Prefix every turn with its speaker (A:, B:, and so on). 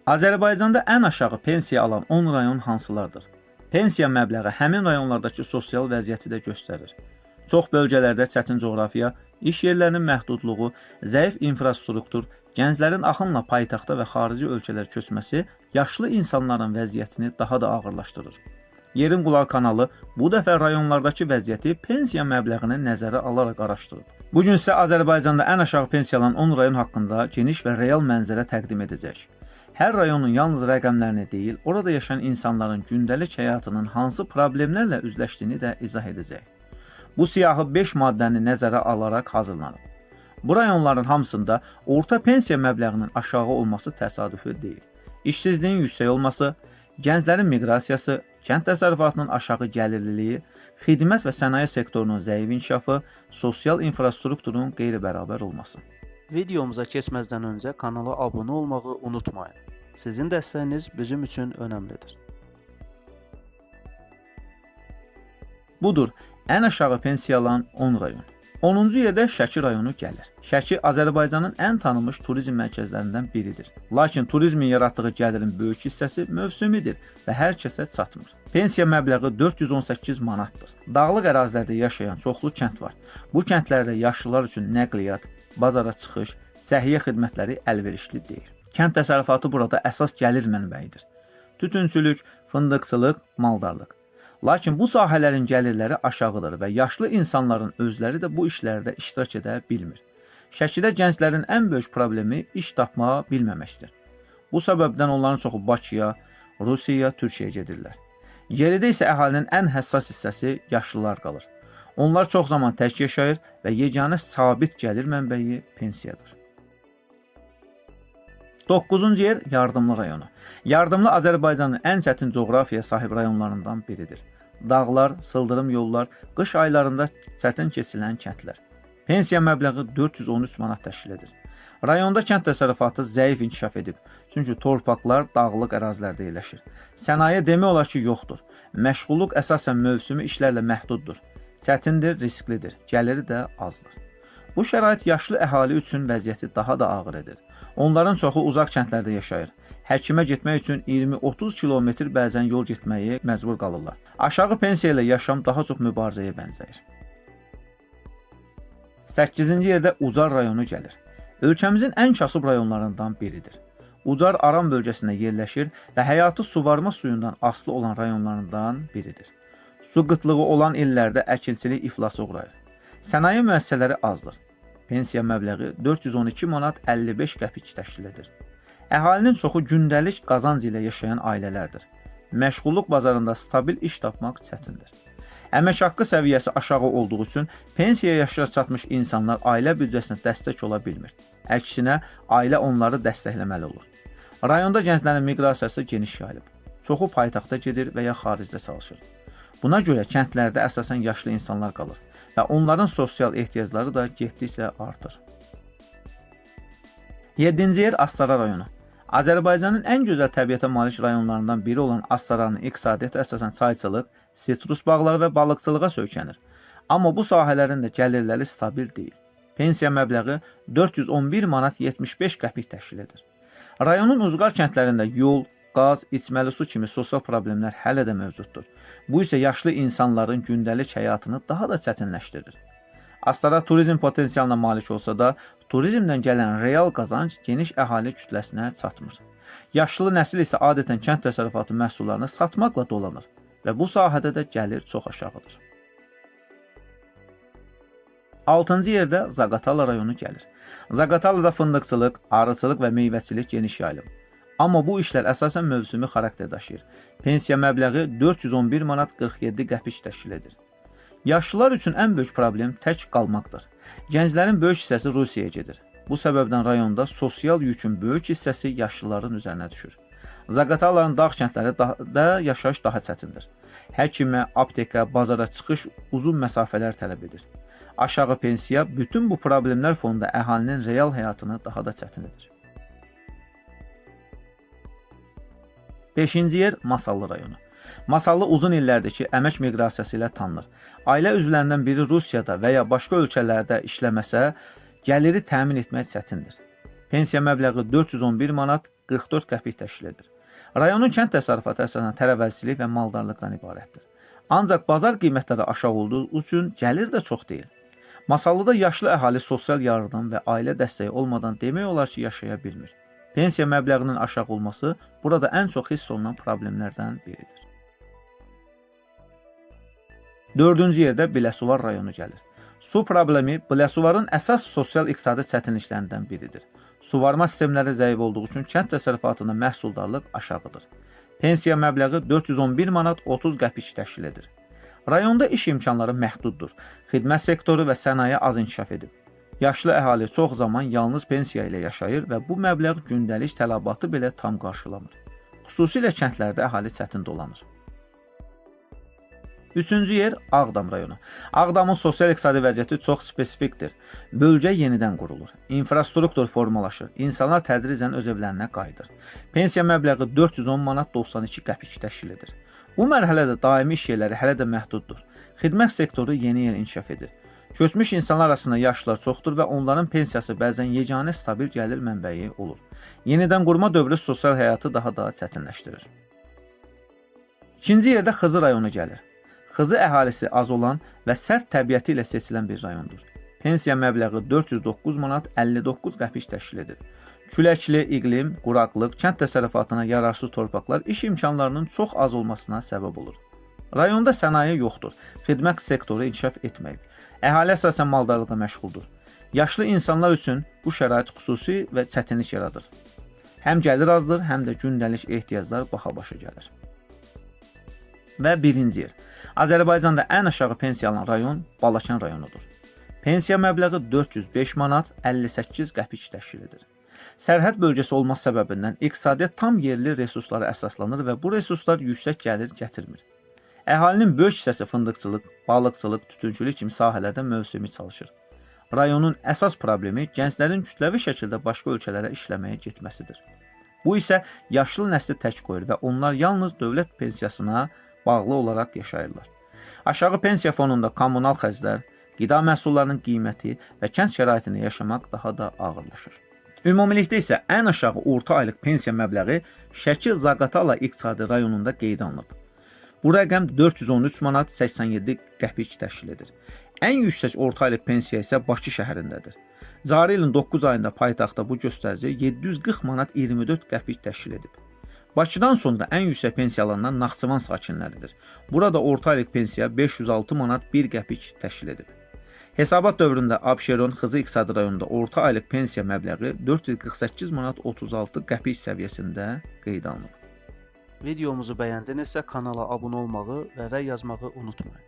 A: Azərbaycanda ən aşağı pensiya alan 10 rayon hansılardır? Pensiya məbləği həmin rayonlardakı sosial vəziyyəti də göstərir. Çox bölgələrdə çətin coğrafiya, iş yerlərinin məhdudluğu, zəif infrastruktur, gənclərin axınla paytaxta və xarici ölkələr köçməsi yaşlı insanların vəziyyətini daha da ağırlaşdırır. Yerin Qulağı kanalı bu dəfə rayonlardakı vəziyyəti pensiya məbləğini nəzərə alaraq araşdırıb. Bu gün isə Azərbaycanda ən aşağı pensiyalan 10 rayon haqqında geniş və real mənzərə təqdim edəcək. Hər rayonun yalnız rəqəmlərini deyil, orada yaşayan insanların gündəlik həyatının hansı problemlərlə üzləşdiyini də izah edəcək. Bu siyahı 5 maddəni nəzərə alaraq hazırlanıb. Bu rayonların hamısında orta pensiya məbləğinin aşağı olması təsadüfi deyil. İşsizliyin yüksək olması, gənclərin miqrasiyası, kənd təsərrüfatının aşağı gəlirliliyi, xidmət və sənaye sektorunun zəif inkişafı, sosial infrastrukturun qeyri-bərabər olması.
B: Videomuza keçməzdən öncə kanala abunə olmağı unutmayın. Sizin dəstəyiniz bizim üçün önəmlidir.
A: Budur, ən aşağı pensiyalan 10 rayon. 10-cu yerdə Şəki rayonu gəlir. Şəki Azərbaycanın ən tanınmış turizm mərkəzlərindən biridir. Lakin turizmin yaratdığı gəlirin böyük hissəsi mövsümidir və hər kəsə çatmır. Pensiya məbləği 418 manatdır. Dağlıq ərazilərdə yaşayan çoxlu kənd var. Bu kəndlərdə yaşlılar üçün nəqliyyat, bazara çıxış, səhiyyə xidmətləri əlverişli deyil. Kənd təsərrüfatı burada əsas gəlir mənbəyidir. Tütünçülük, fındıqçılıq, maldarlıq. Lakin bu sahələrin gəlirləri aşağıdır və yaşlı insanların özləri də bu işlərdə iştirak edə bilmir. Şəkidə gənclərin ən böyük problemi iş tapmağa bilməməkdir. Bu səbəbdən onların çoxu Bakıya, Rusiyaya, Türkiyəyə gedirlər. Geridə isə əhalinin ən həssas hissəsi yaşlılar qalır. Onlar çox zaman tək yaşayır və yeganə sabit gəlir mənbəyi pensiyadır. 9-cu yer Yardımlı rayonu. Yardımlı Azərbaycanın ən çətin coğrafiyaya sahib rayonlarından biridir. Dağlar, sıldırım yollar, qış aylarında çətin keçilən kəndlər. Pensiya məbləği 413 manat təşkil edir. Rayonda kənd təsərrüfatı zəif inkişaf edib, çünki torpaqlar dağlıq ərazilərdə yerləşir. Sənaye demək olar ki, yoxdur. Məşğulluq əsasən mövsümi işlərlə məhduddur. Çətindir, risklidir, gəliri də azdır. Bu şərait yaşlı əhali üçün vəziyyəti daha da ağır edir. Onların çoxu uzaq kəndlərdə yaşayır. Həkimə getmək üçün 20-30 kilometr bəzən yol getməyə məcbur qalırlar. Aşağı pensiya ilə yaşam daha çox mübarizəyə bənzəyir. 8-ci yerdə Ucar rayonu gəlir. Ölkəmizin ən kasıb rayonlarından biridir. Ucar Aran bölgəsində yerləşir və həyatı suvarma suyundan asılı olan rayonlarından biridir. Su qıtlığı olan illərdə əkinçilik iflasa uğrayır. Sənaye müəssisələri azdır. Pensiya məbləği 412 manat 55 qəpik təşkil edir. Əhalinin çoxu gündəlik qazanc ilə yaşayan ailələrdir. Məşğulluq bazarında stabil iş tapmaq çətindir. Əmək haqqı səviyyəsi aşağı olduğu üçün pensiya yaşına çatmış insanlar ailə büdcəsinə dəstək ola bilmir. Əksinə, ailə onları dəstəkləməli olur. Rayonda gənclərin miqrasiyası geniş yayılıb. Çoxu paytaxta gedir və ya xaricdə çalışır. Buna görə kəndlərdə əsasən yaşlı insanlar qalır və onların sosial ehtiyacları da getdikcə artır. 7-ci yer Astara rayonu. Azərbaycanın ən gözəl təbiətə malik rayonlarından biri olan Astaranın iqtisadiyyatı əsasən çayçılıq, sitrus bağları və balıqçılığa söykənir. Amma bu sahələrin də gəlirləri stabil deyil. Pensiya məbləği 411 manat 75 qəpik təşkil edir. Rayonun uzqar kəndlərində yol, qaz, içməli su kimi sosial problemlər hələ də mövcuddur. Bu isə yaşlı insanların gündəlik həyatını daha da çətinləşdirir. Astara turizm potensialına malik olsa da, turizmdən gələn real qazanc geniş əhali kütləsinə çatmır. Yaşlı nəsil isə adətən kənd təsərrüfatı məhsullarını satmaqla dolanır və bu sahədə də gəlir çox aşağıdır. 6-cı yerdə Zaqatala rayonu gəlir. Zaqatalada fındıqçılıq, arıçılıq və meyvəçilik geniş yayılıb. Amma bu işlər əsasən mövsümi xarakter daşıyır. Pensiya məbləği 411 manat 47 qəpik təşkil edir. Yaşlılar üçün ən böyük problem tək qalmaqdır. Gənclərin böyük hissəsi Rusiyaya gedir. Bu səbəbdən rayonda sosial yükün böyük hissəsi yaşlıların üzərinə düşür. Zaqatalaların dağ kəndlərində yaşayış daha çətindir. Həkimə, aptekə, bazara çıxış uzun məsafələr tələb edir. Aşağı pensiya bütün bu problemlər fonunda əhalinin real həyatını daha da çətin edir. 5-ci yer Masallı rayonu. Masallı uzun illərdəki əmək miqrasiyası ilə tanınır. Ailə üzvlərindən biri Rusiyada və ya başqa ölkələrdə işləməsə, gəliri təmin etmək çətindir. Pensiya məbləği 411 manat 44 qəpik təşkil edir. Rayonun kənd təsərrüfatı əsasən tərəvəzçilik və maldarlıqdan ibarətdir. Ancaq bazar qiymətləri aşağı olduğu üçün gəlir də çox deyil. Masallıda yaşlı əhali sosial yardım və ailə dəstəyi olmadan demək olar ki, yaşaya bilmir. Pensiya məbləğinin aşağı olması burada ən çox hiss olunan problemlərdən biridir. 4-cü yerdə Biləsuvar rayonu gəlir. Su problemi Biləsuvarın əsas sosial-iqtisadi çətinliklərindən biridir. Suvarma sistemləri zəif olduğu üçün kənd təsərrüfatında məhsuldarlıq aşağıdır. Pensiya məbləği 411 manat 30 qəpik təşkil edir. Rayonda iş imkanları məhduddur. Xidmət sektoru və sənaye az inkişaf edib. Yaşlı əhali çox zaman yalnız pensiya ilə yaşayır və bu məbləğ gündəlik tələbatı belə tam qarşılamır. Xüsusilə kəndlərdə əhali çətin dolanır. 3-cü yer Ağdam rayonu. Ağdamın sosial-iqtisadi vəziyyəti çox spesifikdir. Bölgə yenidən qurulur. İnfrastruktur formalaşır. İnsanlar tədricən öz evlərinə qayıdır. Pensiya məbləği 410 manat 92 qəpik təşkil edir. Bu mərhələdə daimi iş yerləri hələ də məhduddur. Xidmət sektoru yeni inkişaf edir. Köçmüş insanlar arasında yaşlılar çoxdur və onların pensiyası bəzən yeganə stabil gəlir mənbəyi olur. Yenidən qurma dövrü sosial həyatı daha da çətinləşdirir. 2-ci yerdə Xızı rayonu gəlir. Xızı əhalisi az olan və sərt təbiəti ilə seçilən bir rayondur. Pensiya məbləği 409 manat 59 qəpik təşkil edir. Küləkli iqlim, quraqlıq, kənd təsərrüfatına yararsız torpaqlar iş imkanlarının çox az olmasına səbəb olur. Rayonda sənaye yoxdur, xidmət sektoru inkişaf etməyib. Əhali əsasən maldarlıqla məşğuldur. Yaşlı insanlar üçün bu şərait xüsusi və çətinlik yaradır. Həm gəlir azdır, həm də gündəlik ehtiyaclar baha başa gəlir. Və 1-ci yer. Azərbaycanda ən aşağı pensiya alan rayon Balakən rayonudur. Pensiya məbləği 405 manat 58 qəpik təşkil edir. Sərhəd bölgəsi olması səbəbindən iqtisadiyyat tam yerli resurslara əsaslanır və bu resurslar yüksək gəlir gətirmir. Əhalinin böyük hissəsi fındıqçılıq, balıqçılıq, tütüncülük kimi sahələrdə mövsümi çalışır. Rayonun əsas problemi gənclərin kütləvi şəkildə başqa ölkələrə işləməyə getməsidir. Bu isə yaşlı nəsli tək qoyur və onlar yalnız dövlət pensiyasına bağlı olaraq yaşayırlar. Aşağı pensiya fonunda kommunal xərclər, qida məhsullarının qiyməti və kənd şəraitində yaşamaq daha da ağırlaşır. Ümumilikdə isə ən aşağı orta aylıq pensiya məbləği Şəki Zaqatala iqtisadi rayonunda qeydə alınıb. Bu rəqəm 413 manat 87 qəpik təşkil edir. Ən yüksək orta aylıq pensiya isə Bakı şəhərindədir. Cari ilin 9 ayında paytaxtda bu göstərici 740 manat 24 qəpik təşkil edib. Bakıdan sonra ən yüksək pensiya alanlar Naxçıvan sakinləridir. Burada orta aylıq pensiya 506 manat 1 qəpik təşkil edib. Hesabat dövründə Abşeron Xızı iqtisadi rayonunda orta aylıq pensiya məbləği 448 manat 36 qəpik səviyyəsində qeydə alınıb.
B: Videomuzu bəyəndinizsə kanala abunə olmağı və rəy yazmağı unutmayın.